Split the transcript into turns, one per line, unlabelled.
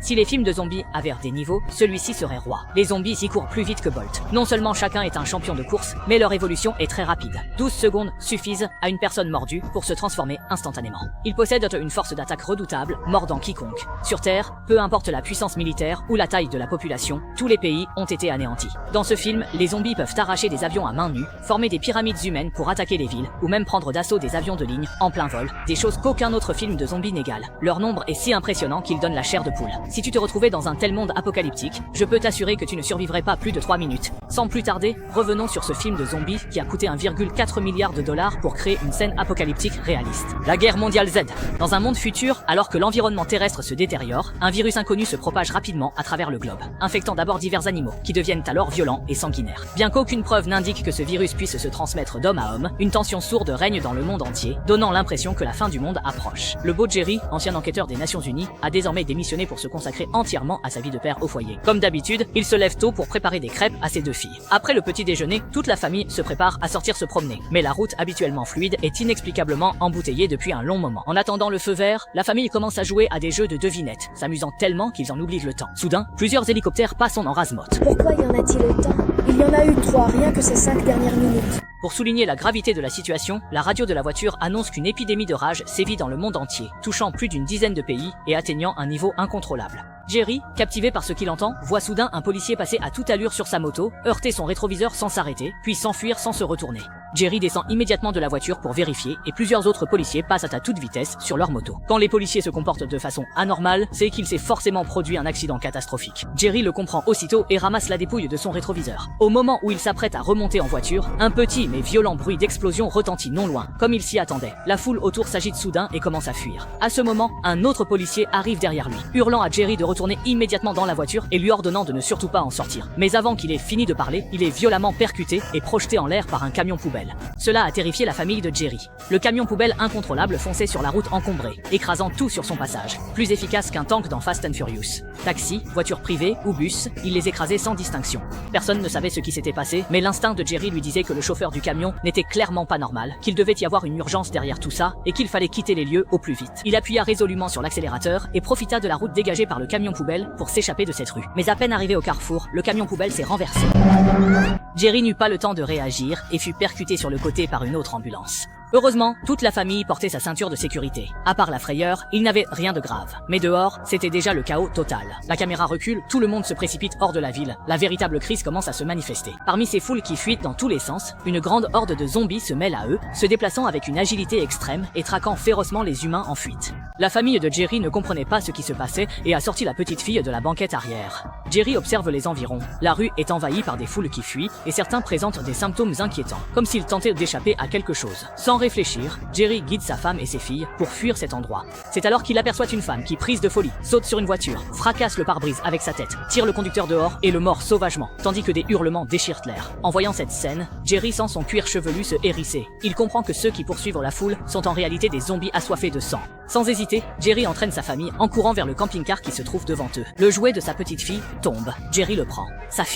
Si les films de zombies avaient des niveaux, celui-ci serait roi. Les zombies y courent plus vite que Bolt. Non seulement chacun est un champion de course, mais leur évolution est très rapide. 12 secondes suffisent à une personne mordue pour se transformer instantanément. Ils possèdent une force d'attaque redoutable, mordant quiconque. Sur Terre, peu importe la puissance militaire ou la taille de la population, tous les pays ont été anéantis. Dans ce film, les zombies peuvent arracher des avions à main nue, former des pyramides humaines pour attaquer les villes, ou même prendre d'assaut des avions de ligne en plein vol, des choses qu'aucun autre film de zombies n'égale. Leur nombre est si impressionnant qu'il donne la chair de poule. Si tu te retrouvais dans un tel monde apocalyptique, je peux t'assurer que tu ne survivrais pas plus de 3 minutes. Sans plus tarder, revenons sur ce film de zombies qui a coûté 1,4 milliard de dollars pour créer une scène apocalyptique réaliste. La guerre mondiale Z. Dans un monde futur, alors que l'environnement terrestre se détériore, un virus inconnu se propage rapidement à travers le globe, infectant d'abord divers animaux, qui deviennent alors violents et sanguinaires. Bien qu'aucune preuve n'indique que ce virus puisse se transmettre d'homme à homme, une tension sourde règne dans le monde entier, donnant l'impression que la fin du monde approche. Le beau Jerry, ancien enquêteur des Nations Unies, a désormais démissionné pour se consacrer entièrement à sa vie de père au foyer. Comme d'habitude, il se lève tôt pour préparer des crêpes à ses 2 filles. Après le petit déjeuner, toute la famille se prépare à sortir se promener. Mais la route habituellement fluide est inexplicablement embouteillée depuis un long moment. En attendant le feu vert, la famille commence à jouer à des jeux de devinettes, s'amusant tellement qu'ils en oublient le temps. Soudain, plusieurs hélicoptères passent en rase-motte.
Pourquoi y en a-t-il autant? Il y en a eu 3, rien que ces 5 dernières minutes.
Pour souligner la gravité de la situation, la radio de la voiture annonce qu'une épidémie de rage sévit dans le monde entier, touchant plus d'une dizaine de pays et atteignant un niveau incontrôlable. Jerry, captivé par ce qu'il entend, voit soudain un policier passer à toute allure sur sa moto, heurter son rétroviseur sans s'arrêter, puis s'enfuir sans se retourner. Jerry descend immédiatement de la voiture pour vérifier et plusieurs autres policiers passent à toute vitesse sur leur moto. Quand les policiers se comportent de façon anormale, c'est qu'il s'est forcément produit un accident catastrophique. Jerry le comprend aussitôt et ramasse la dépouille de son rétroviseur. Au moment où il s'apprête à remonter en voiture, un petit mais violent bruit d'explosion retentit non loin, comme il s'y attendait. La foule autour s'agite soudain et commence à fuir. À ce moment, un autre policier arrive derrière lui, hurlant à Jerry de retourner immédiatement dans la voiture et lui ordonnant de ne surtout pas en sortir. Mais avant qu'il ait fini de parler, il est violemment percuté et projeté en l'air par un camion poubelle. Cela a terrifié la famille de Jerry. Le camion poubelle incontrôlable fonçait sur la route encombrée, écrasant tout sur son passage, plus efficace qu'un tank dans Fast and Furious. Taxi, voiture privée ou bus, il les écrasait sans distinction. Personne ne savait ce qui s'était passé, mais l'instinct de Jerry lui disait que le chauffeur du camion n'était clairement pas normal, qu'il devait y avoir une urgence derrière tout ça et qu'il fallait quitter les lieux au plus vite. Il appuya résolument sur l'accélérateur et profita de la route dégagée par le camion poubelle pour s'échapper de cette rue. Mais à peine arrivé au carrefour, le camion poubelle s'est renversé. Jerry n'eut pas le temps de réagir et fut percuté sur le côté par une autre ambulance. Heureusement, toute la famille portait sa ceinture de sécurité. À part la frayeur, il n'avait rien de grave. Mais dehors, c'était déjà le chaos total. La caméra recule, tout le monde se précipite hors de la ville. La véritable crise commence à se manifester. Parmi ces foules qui fuient dans tous les sens, une grande horde de zombies se mêle à eux, se déplaçant avec une agilité extrême et traquant férocement les humains en fuite. La famille de Jerry ne comprenait pas ce qui se passait et a sorti la petite fille de la banquette arrière. Jerry observe les environs. La rue est envahie par des foules qui fuient et certains présentent des symptômes inquiétants, comme s'ils tentaient d'échapper à quelque chose. Sans réfléchir, Jerry guide sa femme et ses filles pour fuir cet endroit. C'est alors qu'il aperçoit une femme qui, prise de folie, saute sur une voiture, fracasse le pare-brise avec sa tête, tire le conducteur dehors et le mord sauvagement, tandis que des hurlements déchirent l'air. En voyant cette scène, Jerry sent son cuir chevelu se hérisser. Il comprend que ceux qui poursuivent la foule sont en réalité des zombies assoiffés de sang. Sans hésiter, Jerry entraîne sa famille en courant vers le camping-car qui se trouve devant eux. Le jouet de sa petite fille tombe. Jerry le prend. Sa fille